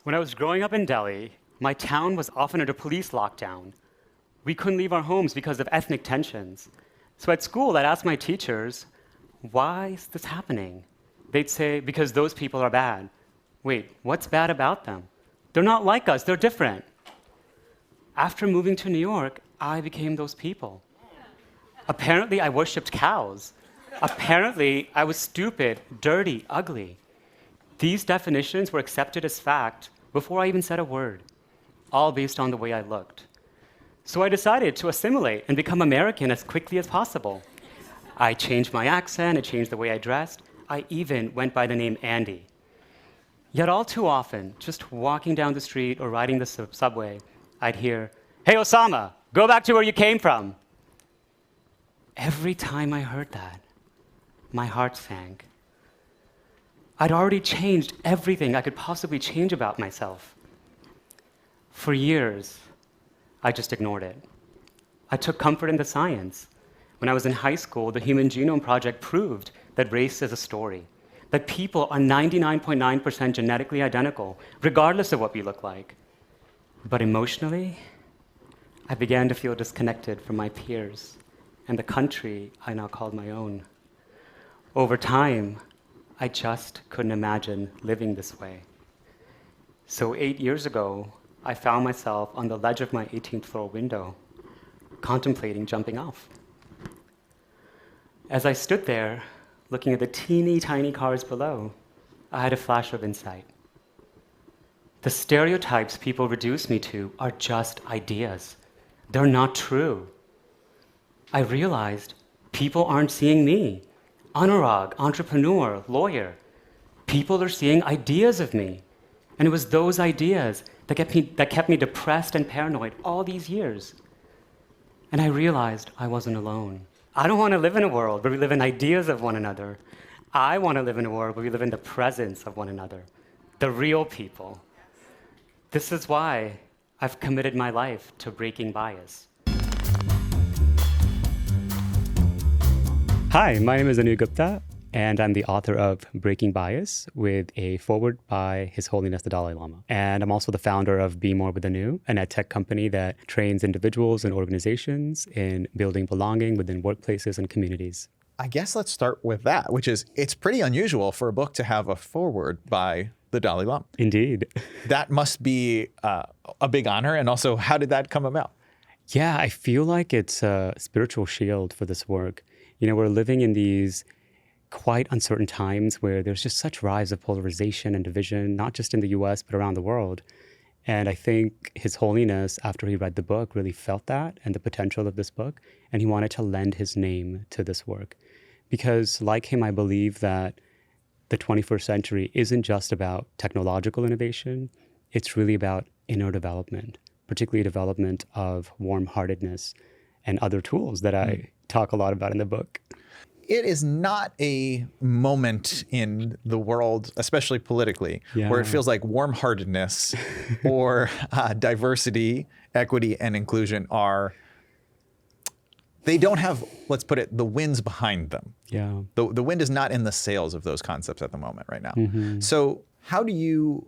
When I was growing up in Delhi, my town was often under police lockdown. We couldn't leave our homes because of ethnic tensions. So at school, I'd ask my teachers, why is this happening? They'd say, because those people are bad. Wait, what's bad about them? They're not like us, they're different. After moving to New York, I became those people. Apparently, I worshipped cows. Apparently, I was stupid, dirty, ugly. These definitions were accepted as fact before I even said a word, all based on the way I looked. So I decided to assimilate and become American as quickly as possible. I changed my accent, I changed the way I dressed. I even went by the name Andy. Yet all too often, just walking down the street or riding the subway, I'd hear, "Hey, Osama, go back to where you came from." Every time I heard that, my heart sank. I'd already changed everything I could possibly change about myself. For years, I just ignored it. I took comfort in the science. When I was in high school, the Human Genome Project proved that race is a story, that people are 99.9% genetically identical, regardless of what we look like. But emotionally, I began to feel disconnected from my peers and the country I now called my own. Over time, I just couldn't imagine living this way. So 8 years ago, I found myself on the ledge of my 18th floor window, contemplating jumping off. As I stood there, looking at the teeny tiny cars below, I had a flash of insight. The stereotypes people reduce me to are just ideas. They're not true. I realized people aren't seeing me. Anurag, entrepreneur, lawyer. People are seeing ideas of me. And it was those ideas that kept me depressed and paranoid all these years. And I realized I wasn't alone. I don't want to live in a world where we live in ideas of one another. I want to live in a world where we live in the presence of one another, the real people. This is why I've committed my life to breaking bias. Hi, my name is Anu Gupta, and I'm the author of Breaking Bias with a foreword by His Holiness the Dalai Lama. And I'm also the founder of Be More with Anu, an ed tech company that trains individuals and organizations in building belonging within workplaces and communities. I guess let's start with that, which is it's pretty unusual for a book to have a foreword by the Dalai Lama. Indeed. That must be a big honor. And also, how did that come about? Yeah, I feel like it's a spiritual shield for this work. You know, we're living in these quite uncertain times where there's just such rise of polarization and division, not just in the US, but around the world. And I think His Holiness, after he read the book, really felt that and the potential of this book. And he wanted to lend his name to this work. Because like him, I believe that the 21st century isn't just about technological innovation. It's really about inner development, particularly development of warm-heartedness and other tools that I talk a lot about in the book. It is not a moment in the world, especially politically, where it feels like warm-heartedness or diversity, equity, and inclusion they don't have, let's put it, the winds behind them. Yeah. The wind is not in the sails of those concepts at the moment right now. So how do you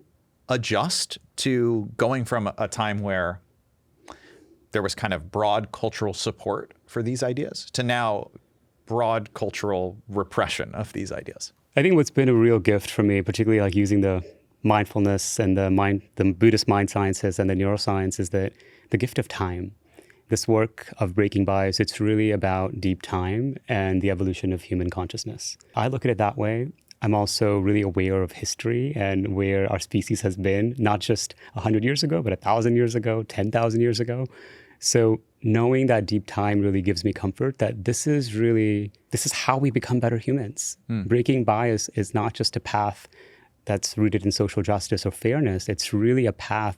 adjust to going from a time where there was kind of broad cultural support for these ideas to now broad cultural repression of these ideas? I think what's been a real gift for me, particularly like using the mindfulness and the Buddhist mind sciences and the neuroscience, is that the gift of time. This work of breaking bias, it's really about deep time and the evolution of human consciousness. I look at it that way. I'm also really aware of history and where our species has been, not just 100 years ago, but 1,000 years ago, 10,000 years ago. So knowing that deep time really gives me comfort that this is how we become better humans. Breaking bias is not just a path that's rooted in social justice or fairness. It's really a path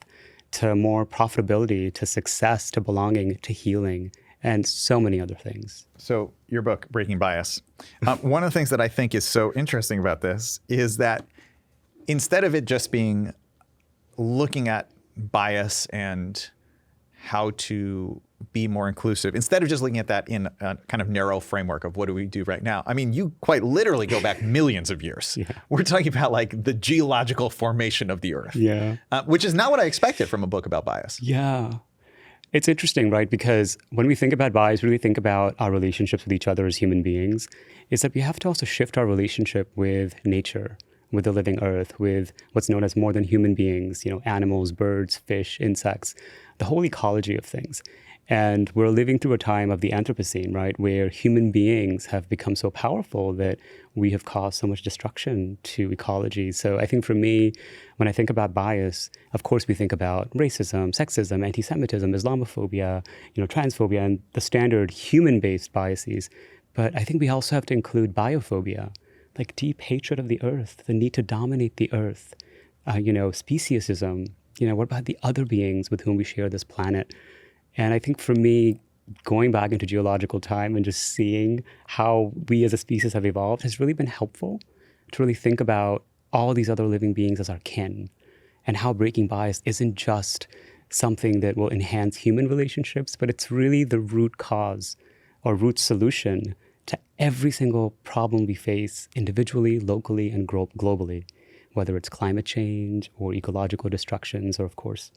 to more profitability, to success, to belonging, to healing, and so many other things. So your book, Breaking Bias, one of the things that I think is so interesting about this is that instead of it just being looking at bias and how to be more inclusive instead of just looking at that in a kind of narrow framework of what do we do right now. I mean, you quite literally go back millions of years. Yeah. We're talking about like the geological formation of the earth, which is not what I expected from a book about bias. Yeah. It's interesting, right? Because when we think about bias, really think about our relationships with each other as human beings, is that we have to also shift our relationship with nature, with the living earth, with what's known as more than human beings, animals, birds, fish, insects, the whole ecology of things. And we're living through a time of the Anthropocene, right, where human beings have become so powerful that we have caused so much destruction to ecology. So I think for me, when I think about bias, of course we think about racism, sexism, anti-Semitism, Islamophobia, transphobia, and the standard human-based biases. But I think we also have to include biophobia, like deep hatred of the earth, the need to dominate the earth, speciesism. What about the other beings with whom we share this planet? And I think for me, going back into geological time and just seeing how we as a species have evolved has really been helpful to really think about all these other living beings as our kin, and how breaking bias isn't just something that will enhance human relationships, but it's really the root cause or root solution to every single problem we face individually, locally, and globally, whether it's climate change or ecological destructions or, of course,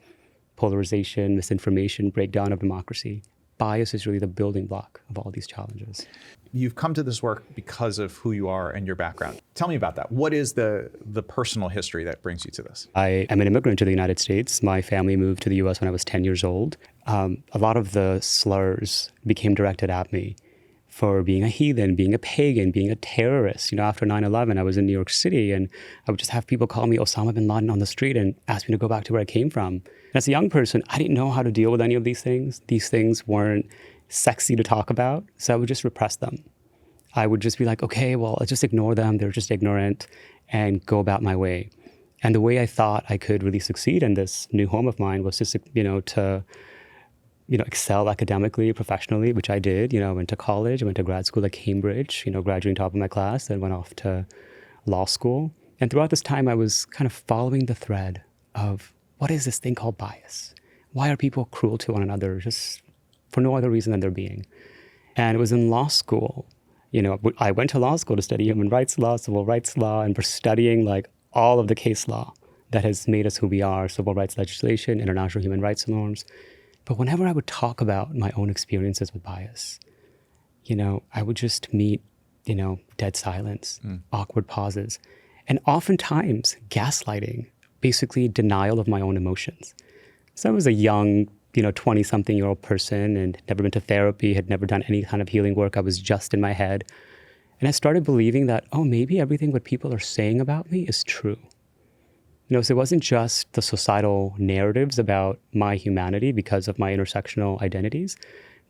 polarization, misinformation, breakdown of democracy. Bias is really the building block of all these challenges. You've come to this work because of who you are and your background. Tell me about that. What is the personal history that brings you to this? I am an immigrant to the United States. My family moved to the US when I was 10 years old. A lot of the slurs became directed at me for being a heathen, being a pagan, being a terrorist. After 9/11, I was in New York City and I would just have people call me Osama bin Laden on the street and ask me to go back to where I came from. As a young person, I didn't know how to deal with any of these things. These things weren't sexy to talk about, so I would just repress them. I would just be like, okay, well, I'll just ignore them. They're just ignorant, and go about my way. And the way I thought I could really succeed in this new home of mine was just, to excel academically, professionally, which I did. I went to college, I went to grad school at Cambridge, graduating top of my class, then went off to law school. And throughout this time, I was kind of following the thread of, what is this thing called bias? Why are people cruel to one another just for no other reason than their being? And it was in law school. I went to law school to study human rights law, civil rights law, and we're studying like all of the case law that has made us who we are, civil rights legislation, international human rights norms. But whenever I would talk about my own experiences with bias, I would just meet, dead silence, awkward pauses, and oftentimes gaslighting, basically denial of my own emotions. So I was a young, 20-something-year-old person and never been to therapy, had never done any kind of healing work. I was just in my head. And I started believing that, maybe everything what people are saying about me is true. So it wasn't just the societal narratives about my humanity because of my intersectional identities,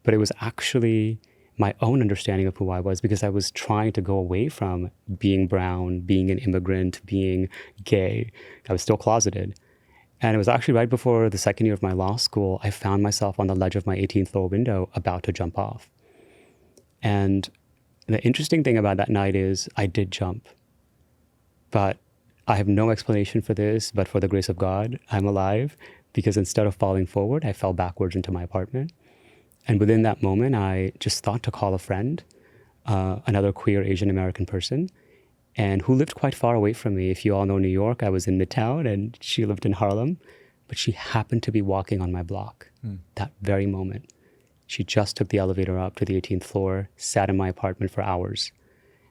but it was actually my own understanding of who I was, because I was trying to go away from being brown, being an immigrant, being gay. I was still closeted. And it was actually right before the second year of my law school, I found myself on the ledge of my 18th floor window about to jump off. And the interesting thing about that night is I did jump. But I have no explanation for this, but for the grace of God, I'm alive, because instead of falling forward, I fell backwards into my apartment. And within that moment, I just thought to call a friend, another queer Asian American person, and who lived quite far away from me. If you all know New York, I was in Midtown and she lived in Harlem, but she happened to be walking on my block that very moment. She just took the elevator up to the 18th floor, sat in my apartment for hours.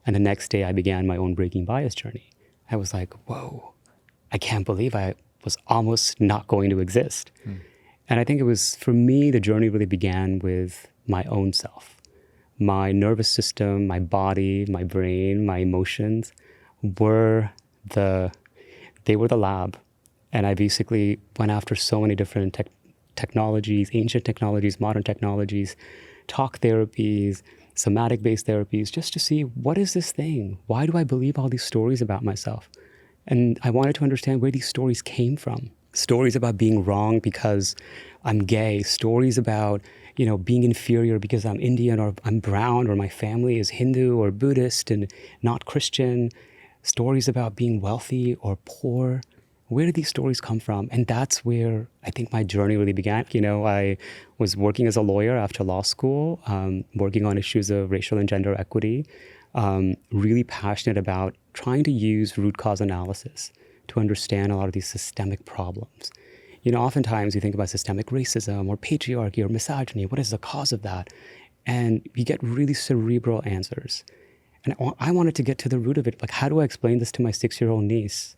And the next day I began my own breaking bias journey. I was like, whoa, I can't believe I was almost not going to exist. And I think it was, for me, the journey really began with my own self. My nervous system, my body, my brain, my emotions were the lab. And I basically went after so many different technologies, ancient technologies, modern technologies, talk therapies, somatic-based therapies, just to see, what is this thing? Why do I believe all these stories about myself? And I wanted to understand where these stories came from. Stories about being wrong because I'm gay, stories about, being inferior because I'm Indian or I'm brown or my family is Hindu or Buddhist and not Christian, stories about being wealthy or poor, where did these stories come from? And that's where I think my journey really began. I was working as a lawyer after law school, working on issues of racial and gender equity, really passionate about trying to use root cause analysis to understand a lot of these systemic problems. Oftentimes you think about systemic racism or patriarchy or misogyny. What is the cause of that? And you get really cerebral answers. And I wanted to get to the root of it. Like, how do I explain this to my 6-year-old niece,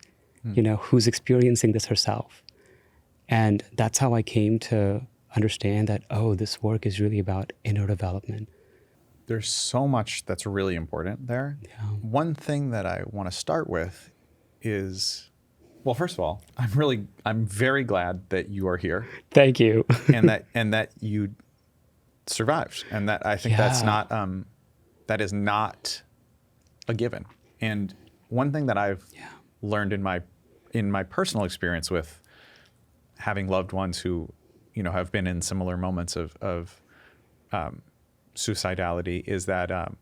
who's experiencing this herself? And that's how I came to understand that, this work is really about inner development. There's so much that's really important there. Yeah. One thing that I want to start with is, well, first of all, I'm very glad that you are here. Thank you. and that you survived. And that I think that is not a given. And one thing that I've learned in my personal experience with having loved ones who, have been in similar moments of suicidality is that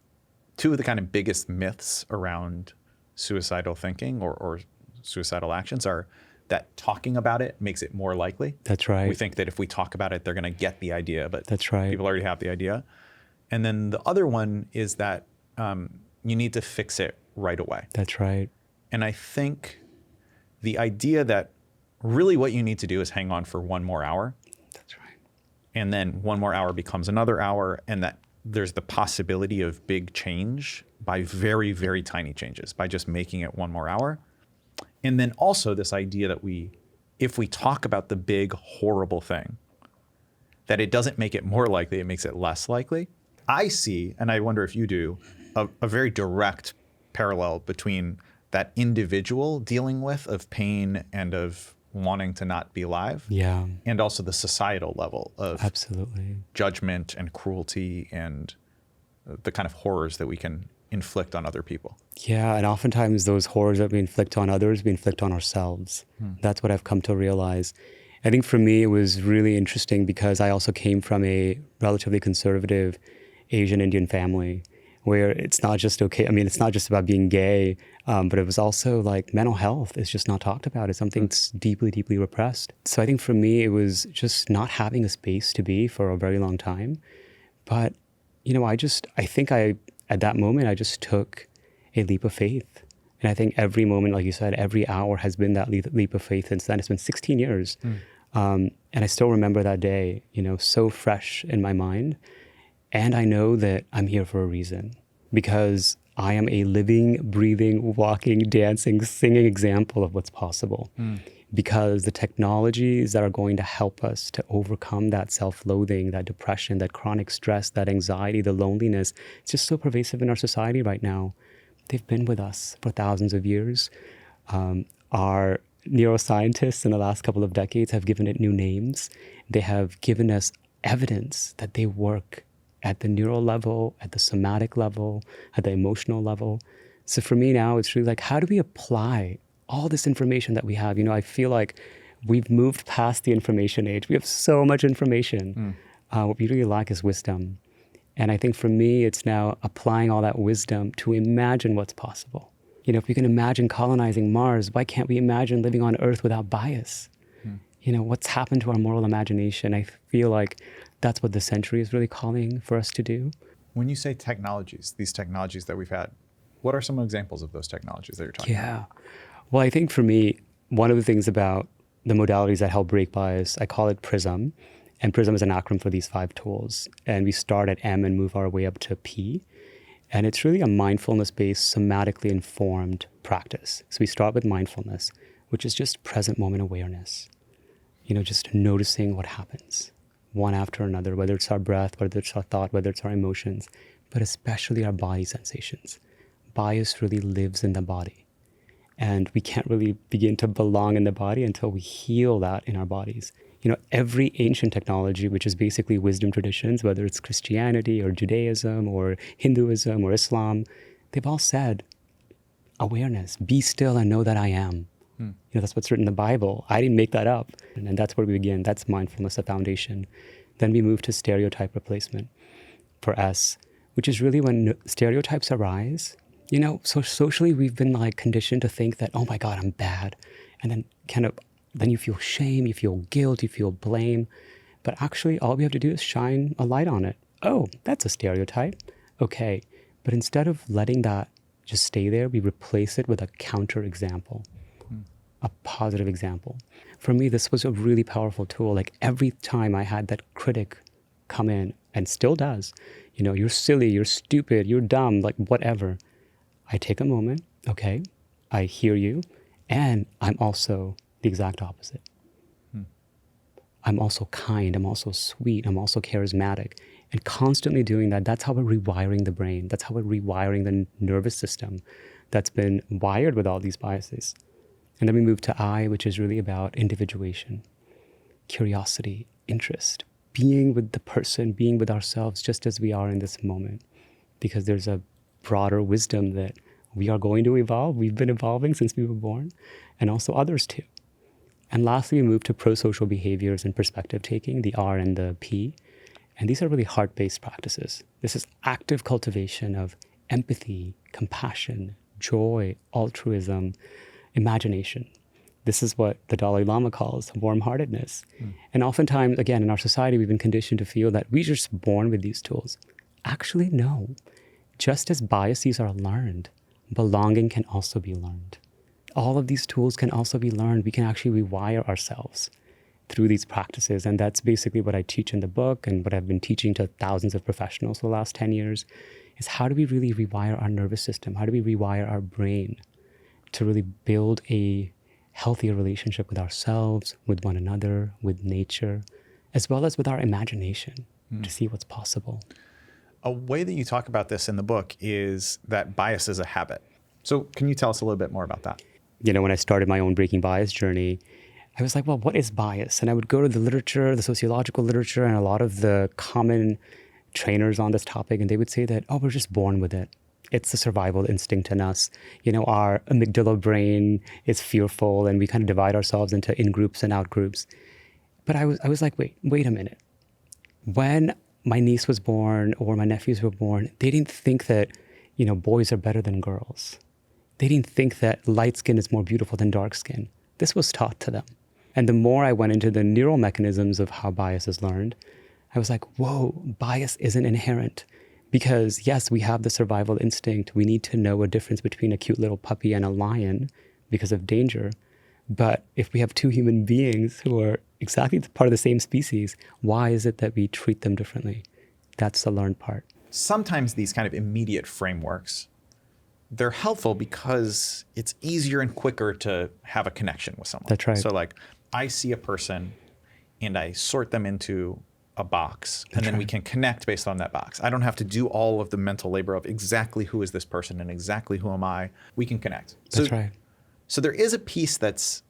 two of the kind of biggest myths around suicidal thinking or suicidal actions are that talking about it makes it more likely. That's right. We think that if we talk about it, they're going to get the idea, but that's right. People already have the idea. And then the other one is that you need to fix it right away. That's right. And I think the idea that really what you need to do is hang on for one more hour. That's right. And then one more hour becomes another hour, and that there's the possibility of big change by very, very tiny changes, by just making it one more hour. And then also this idea that if we talk about the big, horrible thing, that it doesn't make it more likely, it makes it less likely. I see, and I wonder if you do, a very direct parallel between that individual dealing with of pain and of wanting to not be alive, and also the societal level of absolutely judgment and cruelty and the kind of horrors that we can inflict on other people. Yeah, and oftentimes those horrors that we inflict on others, we inflict on ourselves. That's what I've come to realize. I think for me, it was really interesting because I also came from a relatively conservative Asian Indian family where it's not just it's not just about being gay, but it was also like mental health is just not talked about. It's something that's deeply, deeply repressed. So I think for me, it was just not having a space to be for a very long time. But, at that moment, I just took a leap of faith. And I think every moment, like you said, every hour has been that leap of faith since then. It's been 16 years. And I still remember that day, so fresh in my mind. And I know that I'm here for a reason because I am a living, breathing, walking, dancing, singing example of what's possible. Because the technologies that are going to help us to overcome that self-loathing, that depression, that chronic stress, that anxiety, the loneliness, it's just so pervasive in our society right now. They've been with us for thousands of years. Our neuroscientists in the last couple of decades have given it new names. They have given us evidence that they work at the neural level, at the somatic level, at the emotional level. So for me now, it's really like, how do we apply all this information that we have? I feel like we've moved past the information age. We have so much information. What we really lack is wisdom. And I think for me, it's now applying all that wisdom to imagine what's possible. If we can imagine colonizing Mars, why can't we imagine living on Earth without bias? What's happened to our moral imagination? I feel like that's what the century is really calling for us to do. When you say technologies, these technologies that we've had, what are some examples of those technologies that you're talking about? Well, I think for me, one of the things about the modalities that help break bias, I call it Prism. And Prism is an acronym for these 5 tools. And we start at M and move our way up to P. And it's really a mindfulness-based, somatically informed practice. So we start with mindfulness, which is just present moment awareness. Just noticing what happens, one after another, whether it's our breath, whether it's our thought, whether it's our emotions, but especially our body sensations. Bias really lives in the body. And we can't really begin to belong in the body until we heal that in our bodies. Every ancient technology, which is basically wisdom traditions, whether it's Christianity or Judaism or Hinduism or Islam, they've all said, awareness, be still and know that I am. That's what's written in the Bible. I didn't make that up. And that's where we begin. That's mindfulness, the foundation. Then we move to stereotype replacement for S, which is really when stereotypes arise. So socially we've been conditioned to think that, oh my God, I'm bad. And then then you feel shame, you feel guilt, you feel blame. But actually, all we have to do is shine a light on it. Oh, that's a stereotype. Okay. But instead of letting that just stay there, we replace it with a counter example, a positive example. For me, this was a really powerful tool. Like every time I had that critic come in, and still does, you're silly, you're stupid, you're dumb, like whatever. I take a moment, okay, I hear you, and I'm also the exact opposite. I'm also kind, I'm also sweet, I'm also charismatic. And constantly doing that, that's how we're rewiring the brain. That's how we're rewiring the nervous system that's been wired with all these biases. And then we move to I, which is really about individuation, curiosity, interest, being with the person, being with ourselves just as we are in this moment. Because there's a broader wisdom that we are going to evolve. We've been evolving since we were born, and also others too. And lastly, we move to pro-social behaviors and perspective taking, the R and the P. And these are really heart-based practices. This is active cultivation of empathy, compassion, joy, altruism, imagination. This is what the Dalai Lama calls warm-heartedness. And oftentimes, again, in our society, we've been conditioned to feel that we're just born with these tools. Actually, no. Just as biases are learned, belonging can also be learned. All of these tools can also be learned. We can actually rewire ourselves through these practices. And that's basically what I teach in the book and what I've been teaching to thousands of professionals for the last 10 years is how do we really rewire our nervous system? How do we rewire our brain to really build a healthier relationship with ourselves, with one another, with nature, as well as with our imagination to see what's possible. A way that you talk about this in the book is that bias is a habit. So can you tell us a little bit more about that? When I started my own breaking bias journey, I was like, well, what is bias? And I would go to the literature, the sociological literature, and a lot of the common trainers on this topic, and they would say that, oh, we're just born with it. It's the survival instinct in us. Our amygdala brain is fearful, and we kind of divide ourselves into in-groups and out-groups. But I was like, wait a minute. When my niece was born or my nephews were born, they didn't think that, boys are better than girls. They didn't think that light skin is more beautiful than dark skin. This was taught to them. And the more I went into the neural mechanisms of how bias is learned, I was like, whoa, bias isn't inherent. Because yes, we have the survival instinct. We need to know a difference between a cute little puppy and a lion because of danger. But if we have two human beings who are exactly part of the same species, why is it that we treat them differently? That's the learned part. Sometimes these kind of immediate frameworks, they're helpful because it's easier and quicker to have a connection with someone. That's right. So like I see a person and I sort them into a box and then we can connect based on that box. I don't have to do all of the mental labor of exactly who is this person and exactly who am I. We can connect. That's right. So there is a piece that's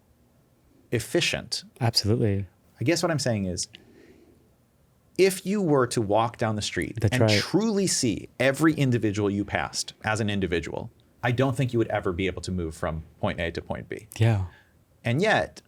efficient. Absolutely. I guess what I'm saying is if you were to walk down the street truly see every individual you passed as an individual, I don't think you would ever be able to move from point A to point B. Yeah. And yet,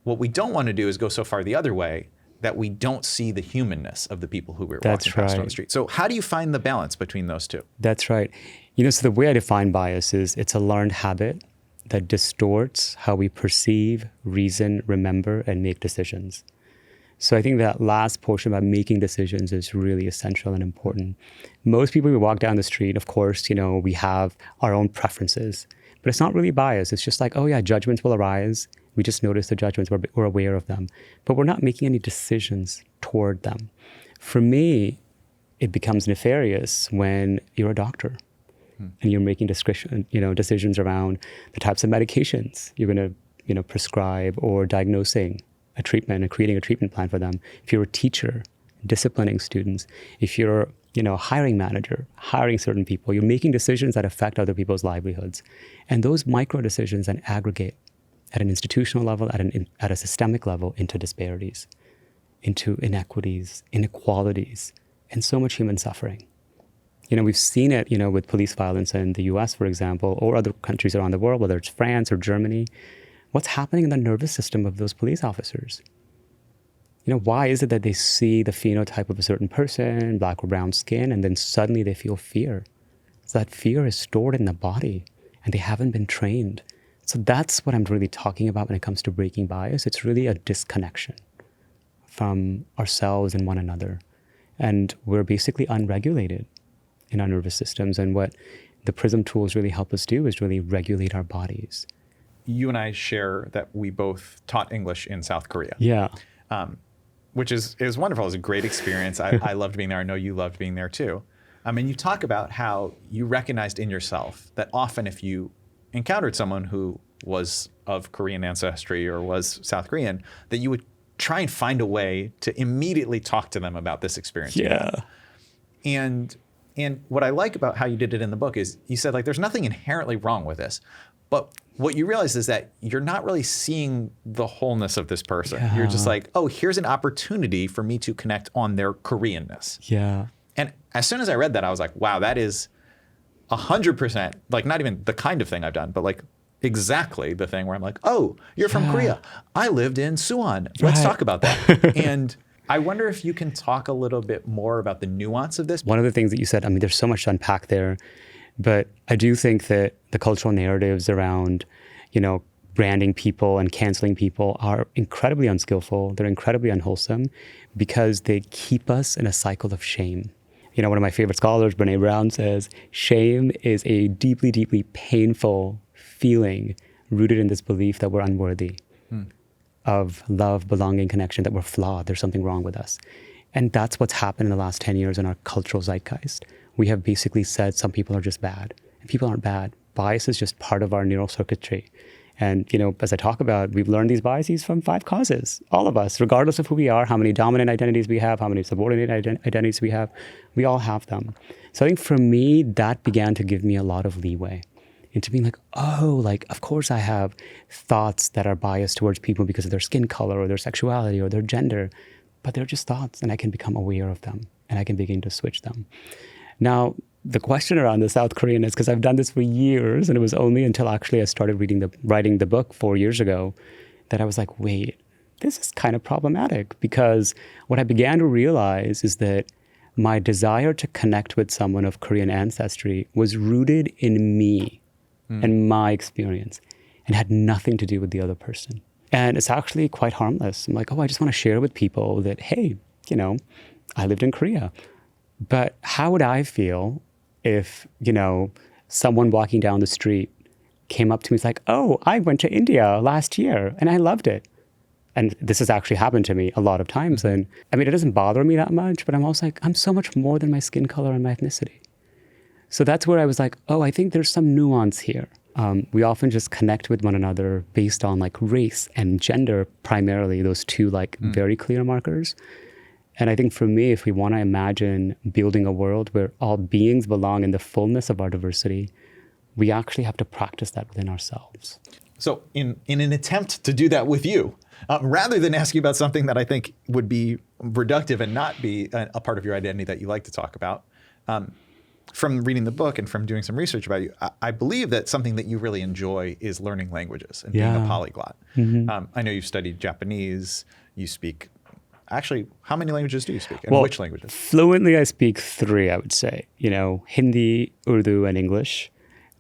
what we don't want to do is go so far the other way that we don't see the humanness of the people who we're walking past on the street. So how do you find the balance between those two? That's right. So the way I define bias is it's a learned habit that distorts how we perceive, reason, remember, and make decisions. So I think that last portion about making decisions is really essential and important. Most people who walk down the street, of course, we have our own preferences, but it's not really bias. It's just like, oh yeah, judgments will arise. We just notice the judgments, we're aware of them, but we're not making any decisions toward them. For me, it becomes nefarious when you're a doctor and you're making decisions around the types of medications you're going to prescribe or diagnosing a treatment and creating a treatment plan for them. If you're a teacher, disciplining students, if you're a hiring manager, hiring certain people, you're making decisions that affect other people's livelihoods. And those micro decisions then aggregate at an institutional level, at a systemic level, into disparities, into inequities, inequalities, and so much human suffering. We've seen it, with police violence in the US, for example, or other countries around the world, whether it's France or Germany. What's happening in the nervous system of those police officers? Why is it that they see the phenotype of a certain person, black or brown skin, and then suddenly they feel fear? So that fear is stored in the body, and they haven't been trained So that's what I'm really talking about when it comes to breaking bias. It's really a disconnection from ourselves and one another. And we're basically unregulated in our nervous systems. And what the Prism tools really help us do is really regulate our bodies. You and I share that we both taught English in South Korea. Yeah. Which is wonderful. It was a great experience. I loved being there. I know you loved being there too. And you talk about how you recognized in yourself that often if you encountered someone who was of Korean ancestry or was South Korean, that you would try and find a way to immediately talk to them about this experience. Yeah. And what I like about how you did it in the book is you said, like, there's nothing inherently wrong with this. But what you realize is that you're not really seeing the wholeness of this person. Yeah. You're just like, oh, here's an opportunity for me to connect on their Koreanness. Yeah. And as soon as I read that, I was like, wow, that is 100%, like not even the kind of thing I've done, but like exactly the thing where I'm like, oh, you're from Korea. I lived in Suwon. Let's talk about that. And I wonder if you can talk a little bit more about the nuance of this. One of the things that you said, I mean, there's so much to unpack there, but I do think that the cultural narratives around, branding people and canceling people are incredibly unskillful. They're incredibly unwholesome because they keep us in a cycle of shame. One of my favorite scholars, Brene Brown, says, shame is a deeply, deeply painful feeling rooted in this belief that we're unworthy of love, belonging, connection, that we're flawed. There's something wrong with us. And that's what's happened in the last 10 years in our cultural zeitgeist. We have basically said some people are just bad. And people aren't bad. Bias is just part of our neural circuitry. And, as I talk about, we've learned these biases from 5 causes. All of us, regardless of who we are, how many dominant identities we have, how many subordinate identities we have, we all have them. So I think for me, that began to give me a lot of leeway into being like, oh, like, of course I have thoughts that are biased towards people because of their skin color or their sexuality or their gender, but they're just thoughts and I can become aware of them and I can begin to switch them. Now, the question around the South Korean is because I've done this for years, and it was only until actually I started writing the book 4 years ago that I was like, wait, this is kind of problematic, because what I began to realize is that my desire to connect with someone of Korean ancestry was rooted in me and my experience and had nothing to do with the other person. And it's actually quite harmless. I'm like, oh, I just want to share with people that, hey, I lived in Korea. But how would I feel if, someone walking down the street came up to me and was like, oh, I went to India last year and I loved it. And this has actually happened to me a lot of times. And I mean, it doesn't bother me that much, but I'm also like, I'm so much more than my skin color and my ethnicity. So that's where I was like, oh, I think there's some nuance here. We often just connect with one another based on like race and gender, primarily, those two very clear markers. And I think for me, if we want to imagine building a world where all beings belong in the fullness of our diversity, we actually have to practice that within ourselves. So in an attempt to do that with you, rather than ask you about something that I think would be reductive and not be a part of your identity that you like to talk about, from reading the book and from doing some research about you, I believe that something that you really enjoy is learning languages and being a polyglot. I know you've studied Japanese, you speak. Actually, how many languages do you speak, and which languages? Fluently, I speak 3, I would say. Hindi, Urdu, and English.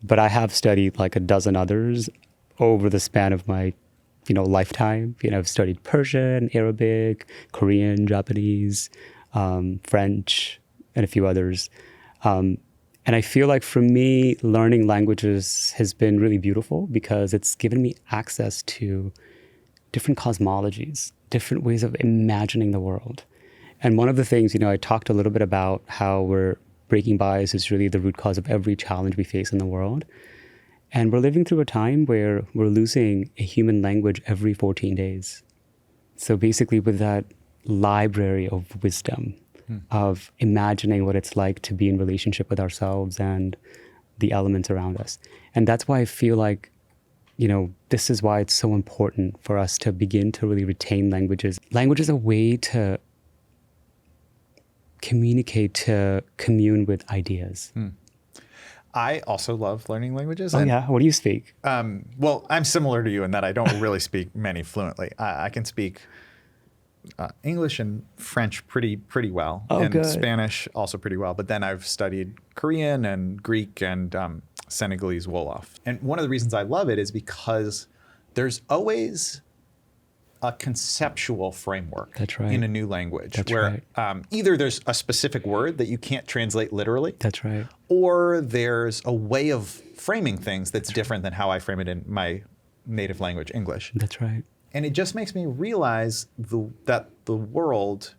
But I have studied like a dozen others over the span of my, lifetime. I've studied Persian, Arabic, Korean, Japanese, French, and a few others. And I feel like for me, learning languages has been really beautiful because it's given me access to different cosmologies, different ways of imagining the world. And one of the things, I talked a little bit about how breaking bias is really the root cause of every challenge we face in the world. And we're living through a time where we're losing a human language every 14 days. So basically with that library of wisdom, of imagining what it's like to be in relationship with ourselves and the elements around us. And that's why I feel like this is why it's so important for us to begin to really retain languages. Language is a way to communicate, to commune with ideas. I also love learning languages. Oh, yeah? What do you speak? Well, I'm similar to you in that I don't really speak many fluently. I can speak English and French pretty well, Oh, and good. Spanish also pretty well. But then I've studied Korean and Greek and Senegalese Wolof. And one of the reasons I love it is because there's always a conceptual framework That's right. in a new language That's where right. either there's a specific word that you can't translate literally, That's right. or there's a way of framing things that's different than how I frame it in my native language, English. That's right. And it just makes me realize that the world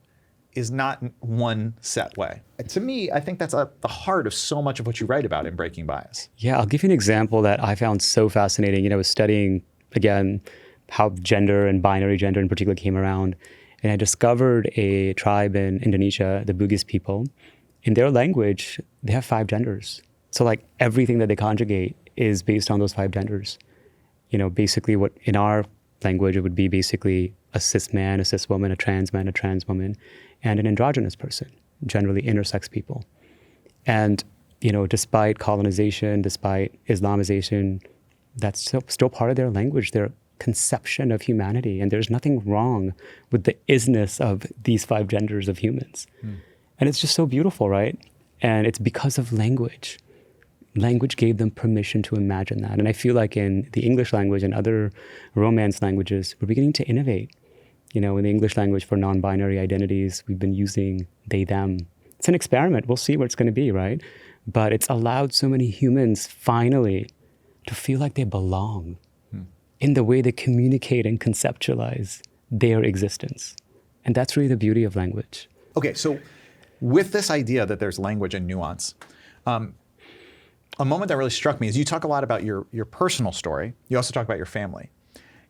is not one set way. To me, I think that's at the heart of so much of what you write about in Breaking Bias. Yeah, I'll give you an example that I found so fascinating. You know, I was studying, again, how gender and binary gender in particular came around. And I discovered a tribe in Indonesia, the Bugis people. In their language, they have 5 genders. So like everything that they conjugate is based on those 5 genders. You know, basically what in our language, it would be basically a cis man, a cis woman, a trans man, a trans woman, and an androgynous person, generally intersex people. And, you know, despite colonization, despite Islamization, that's still part of their language, their conception of humanity. And there's nothing wrong with the isness of these 5 genders of humans. And it's just so beautiful, right? And it's because of language. Language gave them permission to imagine that. And I feel like in the English language and other Romance languages, we're beginning to innovate. You know, in the English language for non-binary identities, we've been using they, them. It's an experiment. We'll see where it's going to be, right? But it's allowed so many humans finally to feel like they belong in the way they communicate and conceptualize their existence. And that's really the beauty of language. Okay, so with this idea that there's language and nuance, a moment that really struck me is you talk a lot about your personal story. You also talk about your family.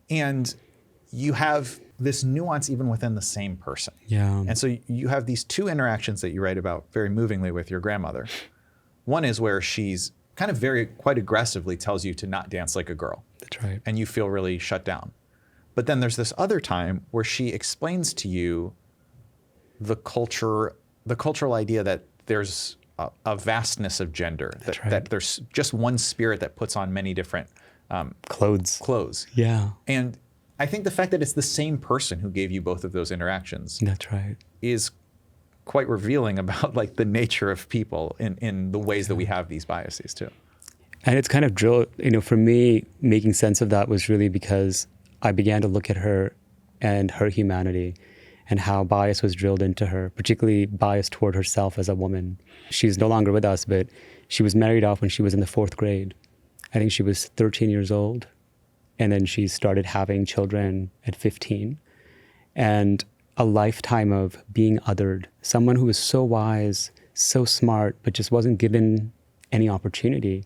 And you have this nuance even within the same person. Yeah. And so you have these 2 interactions that you write about very movingly with your grandmother. One is where she's kind of quite aggressively tells you to not dance like a girl. That's right. And you feel really shut down. But then there's this other time where she explains to you the cultural idea that there's a vastness of gender, That's right. that there's just one spirit that puts on many different Clothes. Yeah. And I think the fact that it's the same person who gave you both of those interactions That's right. is quite revealing about like the nature of people in the ways that we have these biases too. And it's kind of drilled, you know, for me, making sense of that was really because I began to look at her and her humanity and how bias was drilled into her, particularly bias toward herself as a woman. She's no longer with us, but she was married off when she was in the 4th grade. I think she was 13 years old. And then she started having children at 15. And a lifetime of being othered, someone who was so wise, so smart, but just wasn't given any opportunity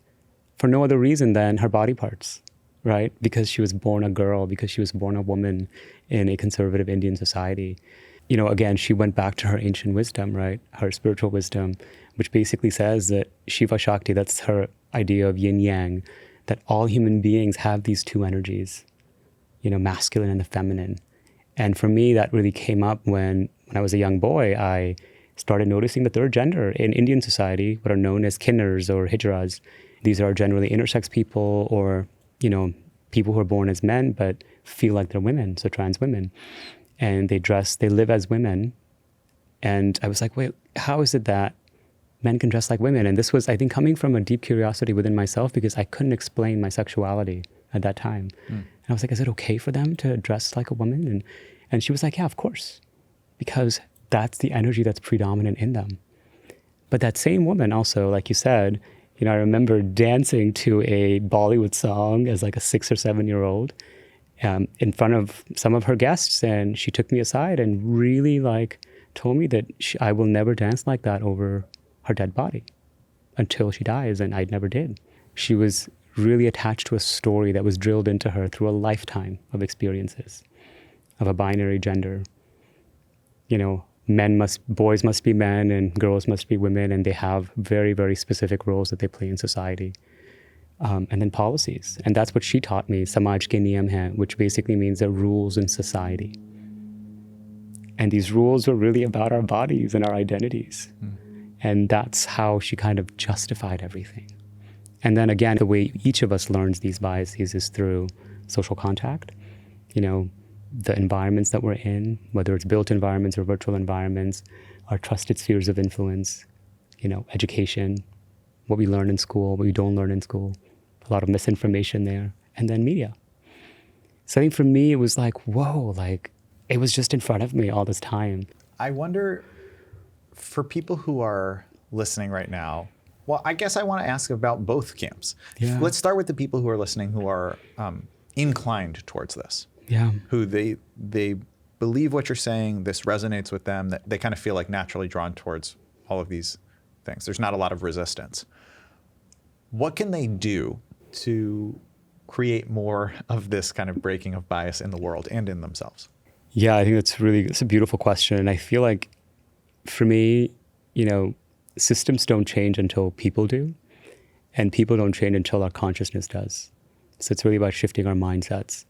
for no other reason than her body parts, right? Because she was born a girl, because she was born a woman in a conservative Indian society. You know, again, she went back to her ancient wisdom, right? Her spiritual wisdom, which basically says that Shiva Shakti, that's her idea of yin yang, that all human beings have these 2 energies, you know, masculine and the feminine. And for me, that really came up when I was a young boy. I started noticing the 3rd gender in Indian society, what are known as kinnars or hijras. These are generally intersex people or, you know, people who are born as men but feel like they're women, so trans women. And they live as women. And I was like, wait, how is it that men can dress like women? And this was, I think, coming from a deep curiosity within myself because I couldn't explain my sexuality at that time. And I was like, is it okay for them to dress like a woman? And she was like, yeah, of course, because that's the energy that's predominant in them. But that same woman also, like you said, you know, I remember dancing to a Bollywood song as like a 6 or 7-year-old in front of some of her guests. And she took me aside and really like told me that I will never dance like that over her dead body until she dies. And I never did. She was really attached to a story that was drilled into her through a lifetime of experiences of a binary gender. You know, boys must be men and girls must be women, and they have very, very specific roles that they play in society. And then policies. And that's what she taught me, Samaj ke niyam hai, which basically means the rules in society. And these rules were really about our bodies and our identities. And that's how she kind of justified everything. And then again, the way each of us learns these biases is through social contact. You know, the environments that we're in, whether it's built environments or virtual environments, our trusted spheres of influence, education, what we learn in school, what we don't learn in school, a lot of misinformation there, and then media. So I think for me, it was like, whoa, like it was just in front of me all this time. I wonder, for people who are listening right now, well, I guess I want to ask about both camps. Yeah. Let's start with the people who are listening who are inclined towards this. Yeah. Who they believe what you're saying, this resonates with them, that they kind of feel like naturally drawn towards all of these things. There's not a lot of resistance. What can they do to create more of this kind of breaking of bias in the world and in themselves? Yeah, I think it's a beautiful question. And I feel like for me, systems don't change until people do, and people don't change until our consciousness does. So it's really about shifting our mindsets.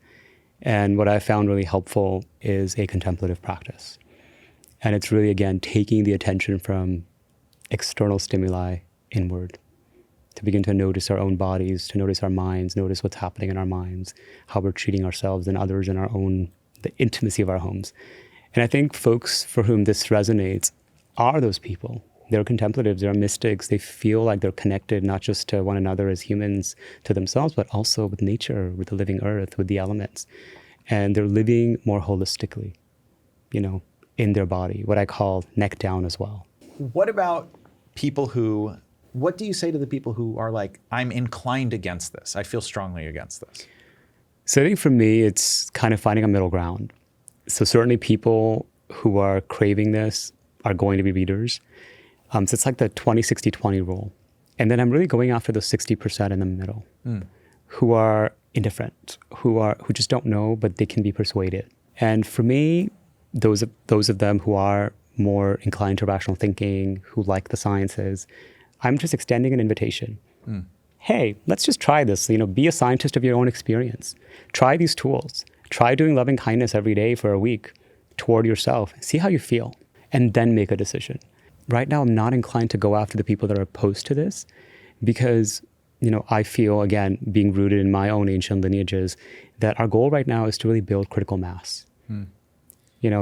And what I found really helpful is a contemplative practice. And it's really, again, taking the attention from external stimuli inward to begin to notice our own bodies, to notice our minds, notice what's happening in our minds, how we're treating ourselves and others in the intimacy of our homes. And I think folks for whom this resonates are those people. They're contemplatives, they're mystics. They feel like they're connected not just to one another as humans, to themselves, but also with nature, with the living earth, with the elements. And they're living more holistically, in their body, what I call neck down as well. What about what do you say to the people who are like, I'm inclined against this, I feel strongly against this? So I think for me, it's kind of finding a middle ground. So certainly people who are craving this are going to be readers. So it's like the 20-60-20 rule. And then I'm really going after those 60% in the middle who are indifferent, who just don't know, but they can be persuaded. And for me, those of them who are more inclined to rational thinking, who like the sciences, I'm just extending an invitation. Hey, let's just try this. Be a scientist of your own experience. Try these tools. Try doing loving kindness every day for a week toward yourself. See how you feel, and then make a decision. Right now, I'm not inclined to go after the people that are opposed to this because, I feel, again, being rooted in my own ancient lineages, that our goal right now is to really build critical mass.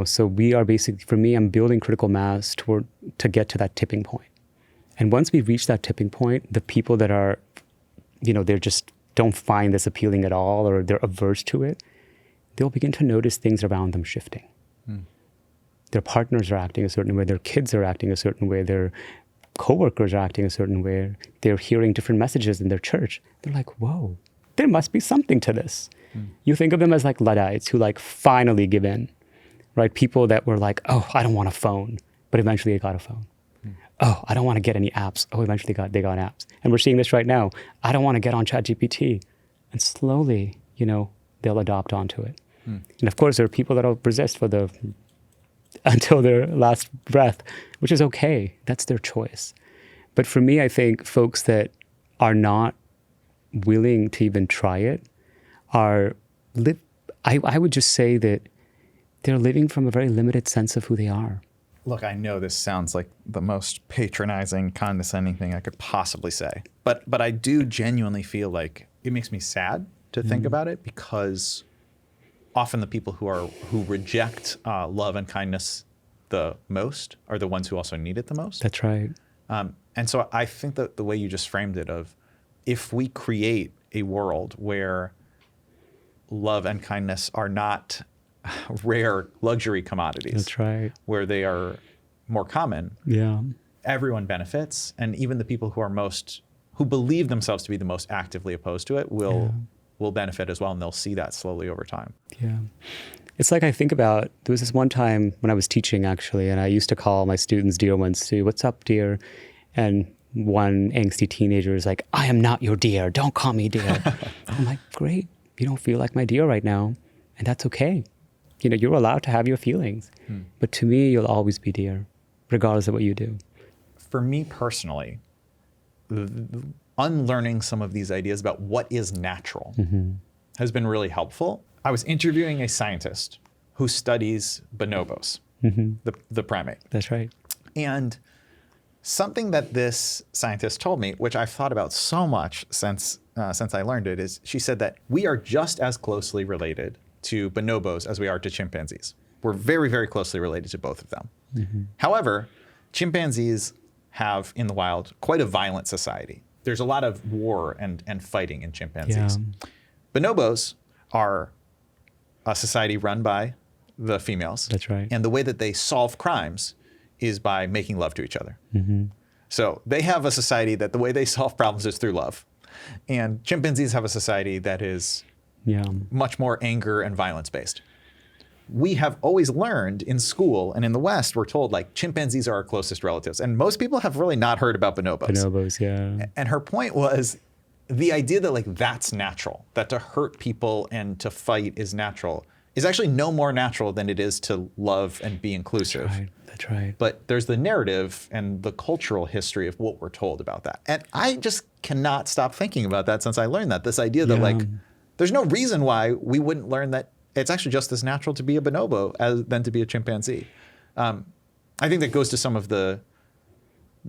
So we are basically, for me, I'm building critical mass to get to that tipping point. And once we reach that tipping point, the people that are, they just don't find this appealing at all, or they're averse to it, they'll begin to notice things around them shifting. Their partners are acting a certain way, their kids are acting a certain way, their coworkers are acting a certain way, they're hearing different messages in their church. They're like, whoa, there must be something to this. You think of them as like Luddites who like finally give in, right? People that were like, oh, I don't want a phone, but eventually they got a phone. Oh, I don't want to get any apps. Oh, eventually they got apps. And we're seeing this right now. I don't want to get on ChatGPT. And slowly, they'll adopt onto it. And of course, there are people that'll resist until their last breath, which is okay. That's their choice. But for me, I think folks that are not willing to even try it I would just say that they're living from a very limited sense of who they are. Look, I know this sounds like the most patronizing, condescending thing I could possibly say, but I do genuinely feel like it makes me sad to think about it, because often the people who reject love and kindness the most are the ones who also need it the most. That's right. And so I think that the way you just framed it, of if we create a world where love and kindness are not rare luxury commodities. That's right. Where they are more common. Yeah. Everyone benefits, and even the people who believe themselves to be the most actively opposed to it will benefit as well, and they'll see that slowly over time. Yeah. It's like I think about, there was this one time when I was teaching actually, and I used to call my students dear ones too. What's up, dear? And one angsty teenager is like, I am not your dear. Don't call me dear. I'm like, great. You don't feel like my dear right now, and that's okay. You're allowed to have your feelings, but to me, you'll always be dear, regardless of what you do. For me personally, unlearning some of these ideas about what is natural has been really helpful. I was interviewing a scientist who studies bonobos, the primate. That's right. And something that this scientist told me, which I've thought about so much since I learned it, is she said that we are just as closely related to bonobos as we are to chimpanzees. We're very, very closely related to both of them. However, chimpanzees have in the wild quite a violent society. There's a lot of war and fighting in chimpanzees. Bonobos are a society run by the females. That's right. And the way that they solve crimes is by making love to each other. So they have a society that the way they solve problems is through love. And chimpanzees have a society that is much more anger and violence based. We have always learned in school and in the West, we're told like chimpanzees are our closest relatives. And most people have really not heard about bonobos. Bonobos, yeah. And her point was the idea that like that's natural, that to hurt people and to fight is natural, is actually no more natural than it is to love and be inclusive. That's right. But there's the narrative and the cultural history of what we're told about that. And I just cannot stop thinking about that since I learned that. This idea that like, there's no reason why we wouldn't learn that it's actually just as natural to be a bonobo than to be a chimpanzee. I think that goes to some of the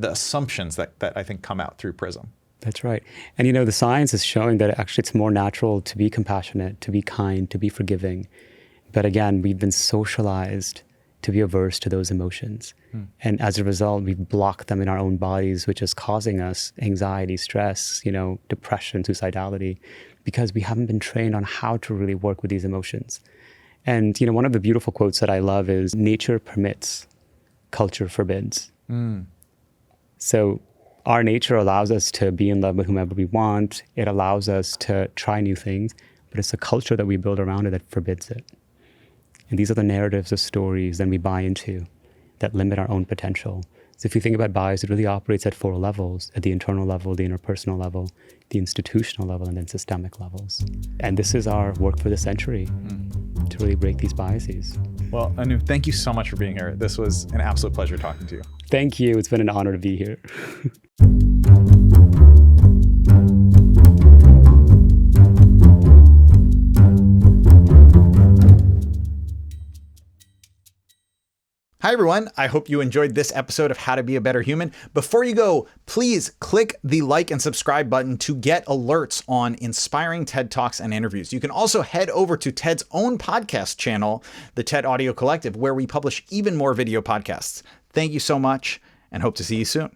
assumptions that I think come out through Prism. That's right. And the science is showing that actually it's more natural to be compassionate, to be kind, to be forgiving. But again, we've been socialized to be averse to those emotions. And as a result, we block them in our own bodies, which is causing us anxiety, stress, depression, suicidality, because we haven't been trained on how to really work with these emotions. And, one of the beautiful quotes that I love is, nature permits, culture forbids. So our nature allows us to be in love with whomever we want. It allows us to try new things, but it's the culture that we build around it that forbids it. And these are the narratives of stories that we buy into that limit our own potential. So if you think about bias, it really operates at 4 levels: at the internal level, the interpersonal level, the institutional level, and then systemic levels. And this is our work for the century, to really break these biases. Well, Anu, thank you so much for being here. This was an absolute pleasure talking to you. Thank you. It's been an honor to be here. Hi, everyone. I hope you enjoyed this episode of How to Be a Better Human. Before you go, please click the like and subscribe button to get alerts on inspiring TED Talks and interviews. You can also head over to TED's own podcast channel, the TED Audio Collective, where we publish even more video podcasts. Thank you so much and hope to see you soon.